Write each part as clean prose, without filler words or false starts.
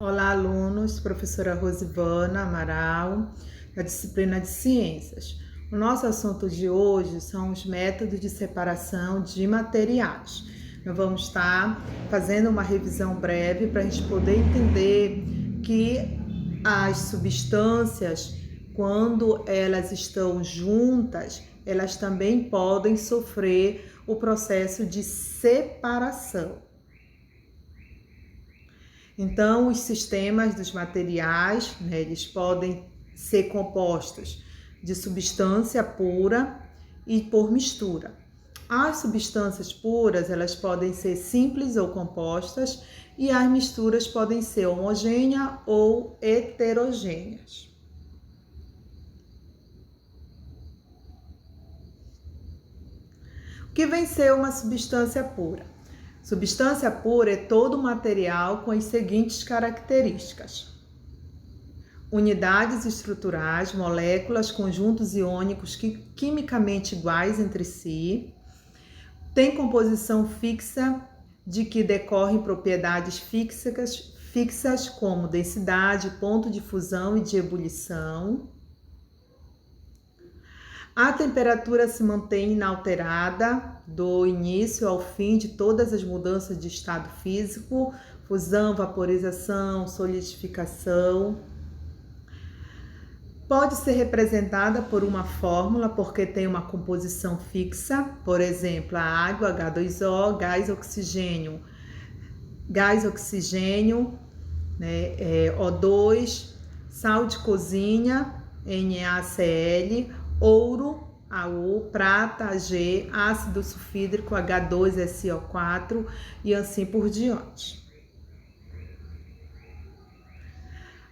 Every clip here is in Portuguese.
Olá, alunos, professora Rosivana Amaral, da disciplina de Ciências. O nosso assunto de hoje são os métodos de separação de materiais. Nós vamos estar fazendo uma revisão breve para a gente poder entender que as substâncias, quando elas estão juntas, elas também podem sofrer o processo de separação. Então, os sistemas dos materiais, eles podem ser compostos de substância pura e por mistura. As substâncias puras, elas podem ser simples ou compostas, e as misturas podem ser homogêneas ou heterogêneas. O que vem ser uma substância pura? Substância pura é todo material com as seguintes características: unidades estruturais, moléculas, conjuntos iônicos quimicamente iguais entre si, tem composição fixa, de que decorrem propriedades fixas como densidade, ponto de fusão e de ebulição. A temperatura se mantém inalterada do início ao fim de todas as mudanças de estado físico, fusão, vaporização, solidificação. Pode ser representada por uma fórmula porque tem uma composição fixa, por exemplo, a água, H2O, gás oxigênio, O2, sal de cozinha, NaCl, ouro, AU, prata, Ag, ácido sulfídrico, H2SO4 e assim por diante.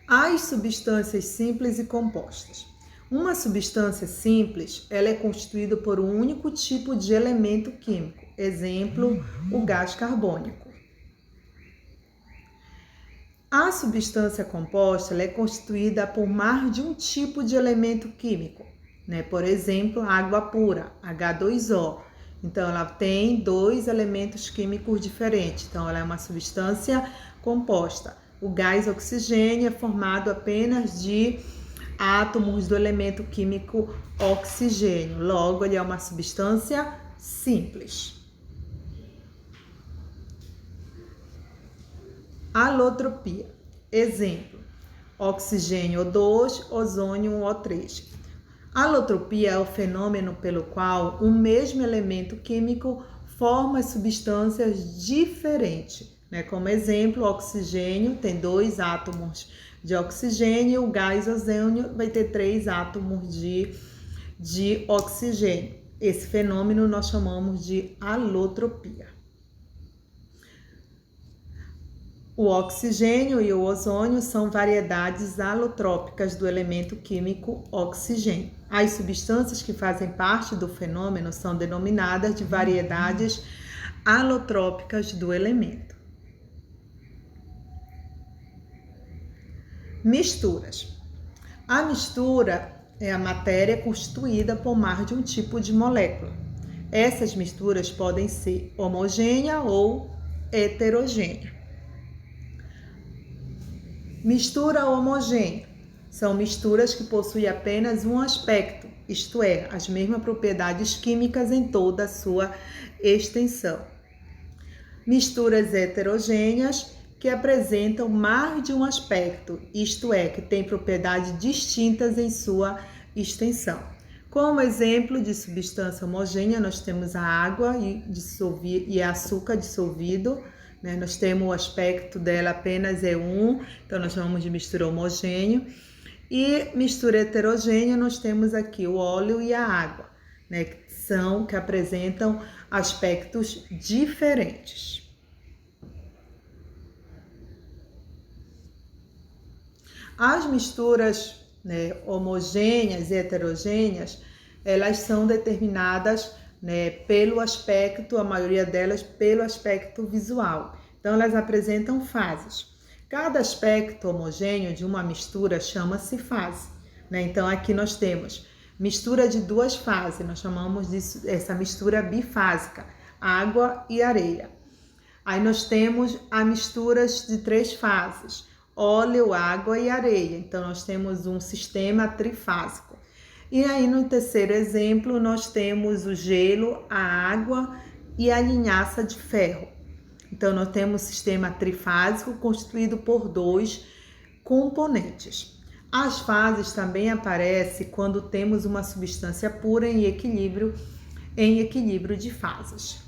As substâncias simples e compostas. Uma substância simples, ela é constituída por um único tipo de elemento químico, exemplo, o gás carbônico. A substância composta, ela é constituída por mais de um tipo de elemento químico, por exemplo, a água pura, H2O. Então, ela tem dois elementos químicos diferentes. Então, ela é uma substância composta. O gás oxigênio é formado apenas de átomos do elemento químico oxigênio. Logo, ele é uma substância simples. Alotropia. Exemplo: oxigênio O2, ozônio O3. Alotropia é o fenômeno pelo qual o mesmo elemento químico forma substâncias diferentes. Como exemplo, o oxigênio tem 2 átomos de oxigênio, o gás ozônio vai ter 3 átomos de oxigênio. Esse fenômeno nós chamamos de alotropia. O oxigênio e o ozônio são variedades alotrópicas do elemento químico oxigênio. As substâncias que fazem parte do fenômeno são denominadas de variedades alotrópicas do elemento. Misturas. A mistura é a matéria constituída por mais de um tipo de molécula. Essas misturas podem ser homogênea ou heterogênea. Mistura homogênea. São misturas que possuem apenas um aspecto, isto é, as mesmas propriedades químicas em toda a sua extensão. Misturas heterogêneas, que apresentam mais de um aspecto, isto é, que têm propriedades distintas em sua extensão. Como exemplo de substância homogênea, nós temos a água e açúcar dissolvido. Nós temos o aspecto dela apenas é um, então nós chamamos de mistura homogênea. E mistura heterogênea, nós temos aqui o óleo e a água, que apresentam aspectos diferentes. As misturas homogêneas e heterogêneas, elas são determinadas pelo aspecto, a maioria delas pelo aspecto visual. Então, elas apresentam fases. Cada aspecto homogêneo de uma mistura chama-se fase. Então, aqui nós temos mistura de 2 fases, nós chamamos essa mistura bifásica, água e areia. Aí nós temos as misturas de 3 fases, óleo, água e areia. Então, nós temos um sistema trifásico. E aí, no terceiro exemplo, nós temos o gelo, a água e a linhaça de ferro. Então, nós temos um sistema trifásico constituído por 2 componentes. As fases também aparecem quando temos uma substância pura em equilíbrio de fases.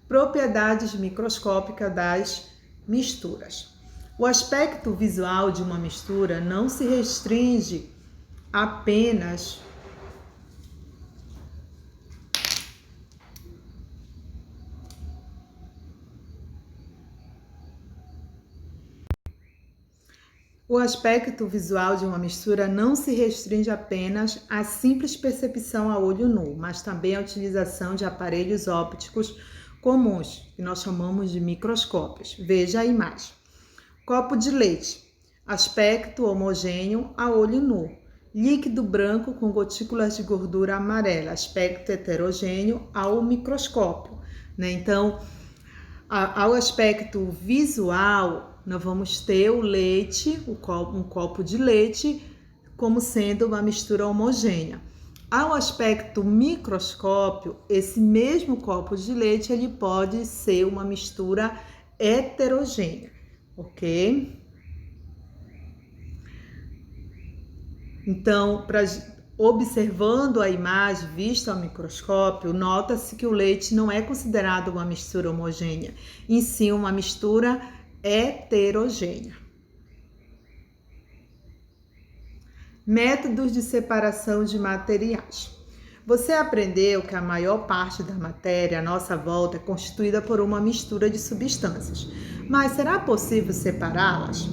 Propriedades microscópicas das misturas. O aspecto visual de uma mistura não se restringe apenas à simples percepção a olho nu, mas também à utilização de aparelhos ópticos comuns, que nós chamamos de microscópios. Veja a imagem. Copo de leite, aspecto homogêneo a olho nu. Líquido branco com gotículas de gordura amarela, aspecto heterogêneo ao microscópio, né? Então, ao aspecto visual, nós vamos ter o leite, um copo de leite, como sendo uma mistura homogênea. Ao aspecto microscópio, esse mesmo copo de leite ele pode ser uma mistura heterogênea, ok? Então, observando a imagem vista ao microscópio, nota-se que o leite não é considerado uma mistura homogênea, em si uma mistura heterogênea. Métodos de separação de materiais. Você aprendeu que a maior parte da matéria à nossa volta é constituída por uma mistura de substâncias, mas será possível separá-las?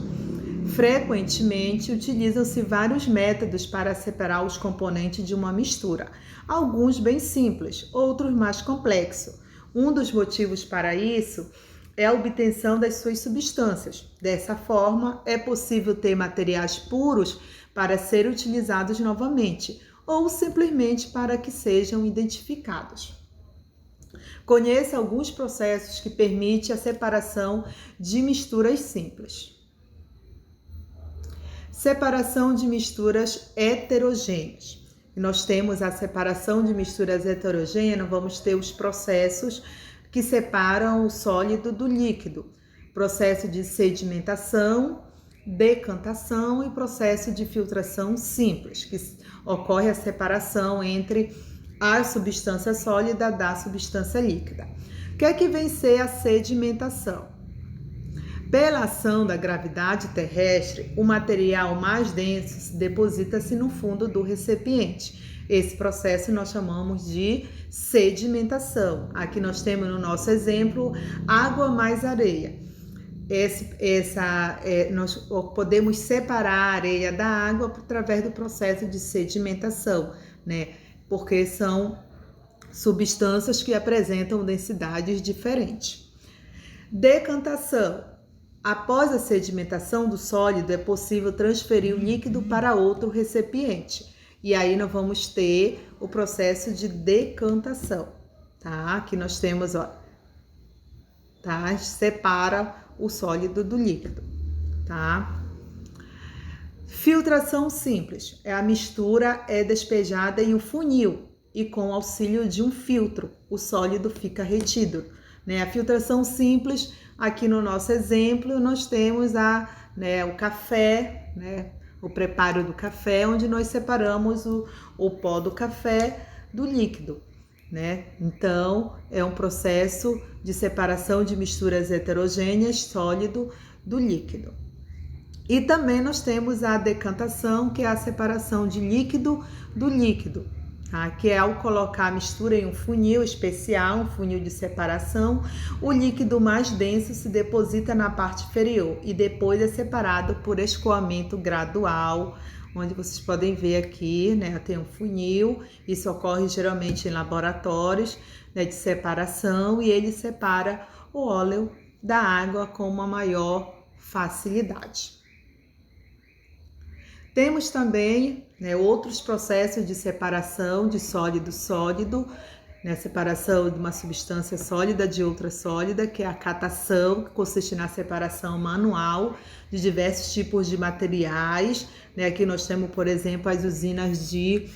Frequentemente, utilizam-se vários métodos para separar os componentes de uma mistura, alguns bem simples, outros mais complexos. Um dos motivos para isso é a obtenção das suas substâncias. Dessa forma, é possível ter materiais puros para serem utilizados novamente, ou simplesmente para que sejam identificados. Conheça alguns processos que permitem a separação de misturas simples. Separação de misturas heterogêneas. Nós temos a separação de misturas heterogêneas, vamos ter os processos que separam o sólido do líquido. Processo de sedimentação, decantação e processo de filtração simples, que ocorre a separação entre a substância sólida da substância líquida. O que é que vem ser a sedimentação? Pela ação da gravidade terrestre, o material mais denso se deposita-se no fundo do recipiente. Esse processo nós chamamos de sedimentação. Aqui nós temos no nosso exemplo água mais areia. Nós podemos separar a areia da água através do processo de sedimentação, né? Porque são substâncias que apresentam densidades diferentes. Decantação. Após a sedimentação do sólido, é possível transferir o líquido para outro recipiente. E aí nós vamos ter o processo de decantação, tá? Aqui nós temos, ó, tá? Separa o sólido do líquido, tá? Filtração simples. A mistura é despejada em um funil e com o auxílio de um filtro, o sólido fica retido, né? A filtração simples, aqui no nosso exemplo, nós temos o café, né? O preparo do café, onde nós separamos o pó do café do líquido, né? Então, é um processo de separação de misturas heterogêneas, sólido do líquido. E também nós temos a decantação, que é a separação de líquido do líquido, tá? Que é ao colocar a mistura em um funil especial, um funil de separação, o líquido mais denso se deposita na parte inferior e depois é separado por escoamento gradual, onde vocês podem ver aqui, né? Tem um funil, isso ocorre geralmente em laboratórios, né, de separação, e ele separa o óleo da água com uma maior facilidade. Temos também, né, outros processos de separação de sólido-sólido, né, a separação de uma substância sólida de outra sólida, que é a catação, que consiste na separação manual de diversos tipos de materiais, né? Aqui nós temos, por exemplo, as usinas de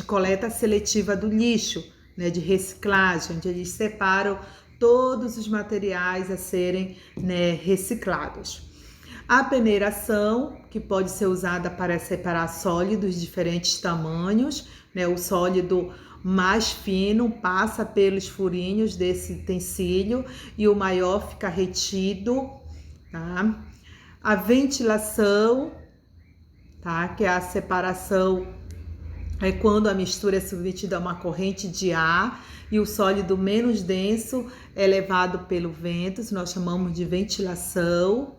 coleta seletiva do lixo, né, de reciclagem, onde eles separam todos os materiais a serem, né, reciclados. A peneiração, que pode ser usada para separar sólidos de diferentes tamanhos, né, o sólido mais fino passa pelos furinhos desse utensílio e o maior fica retido, tá? A ventilação, tá? Que é a separação, é quando a mistura é submetida a uma corrente de ar e o sólido menos denso é levado pelo vento, isso nós chamamos de ventilação.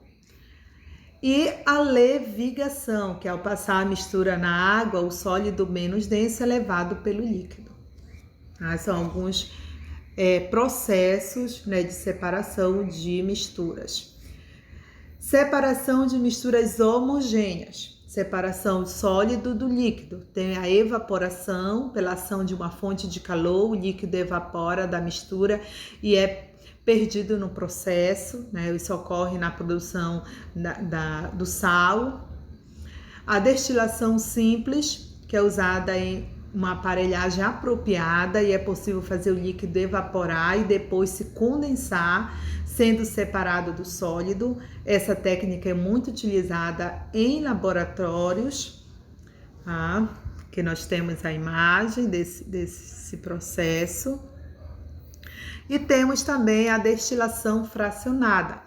E a levigação, que é ao passar a mistura na água, o sólido menos denso é levado pelo líquido. São alguns processos, né, de separação de misturas. Separação de misturas homogêneas. Separação sólido do líquido. Tem a evaporação, pela ação de uma fonte de calor, o líquido evapora da mistura e é perdido no processo, né? Isso ocorre na produção do sal. A destilação simples, que é usada em uma aparelhagem apropriada e é possível fazer o líquido evaporar e depois se condensar, sendo separado do sólido. Essa técnica é muito utilizada em laboratórios, tá? Que nós temos a imagem desse processo. E temos também a destilação fracionada.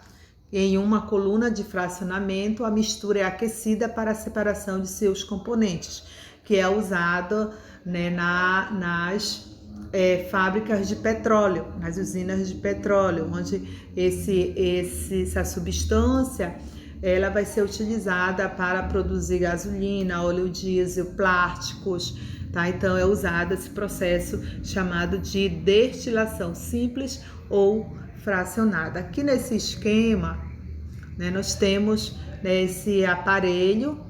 Em uma coluna de fracionamento, a mistura é aquecida para a separação de seus componentes, que é usada, né, nas fábricas de petróleo, nas usinas de petróleo, onde essa substância ela vai ser utilizada para produzir gasolina, óleo diesel, plásticos, tá? Então é usado esse processo chamado de destilação simples ou fracionada. Aqui nesse esquema, né, nós temos, né, esse aparelho,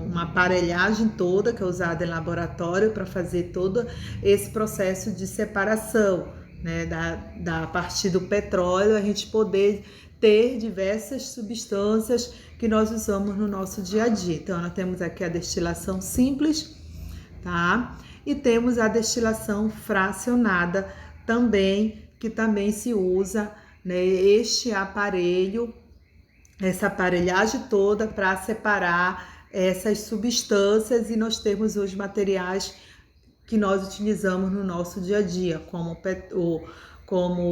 uma aparelhagem toda que é usada em laboratório para fazer todo esse processo de separação, né, a partir do petróleo, a gente poder ter diversas substâncias que nós usamos no nosso dia a dia. Então, nós temos aqui a destilação simples, tá? E temos a destilação fracionada também, que também se usa, né, este aparelho, essa aparelhagem toda para separar essas substâncias, e nós temos os materiais que nós utilizamos no nosso dia a dia, como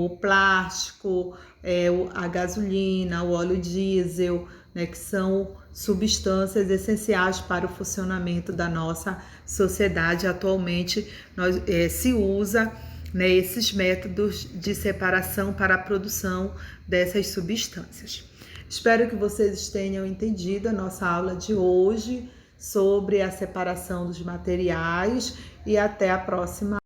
o plástico, a gasolina, o óleo diesel, né, que são substâncias essenciais para o funcionamento da nossa sociedade. Atualmente se usa, né, esses métodos de separação para a produção dessas substâncias. Espero que vocês tenham entendido a nossa aula de hoje sobre a separação dos materiais e até a próxima.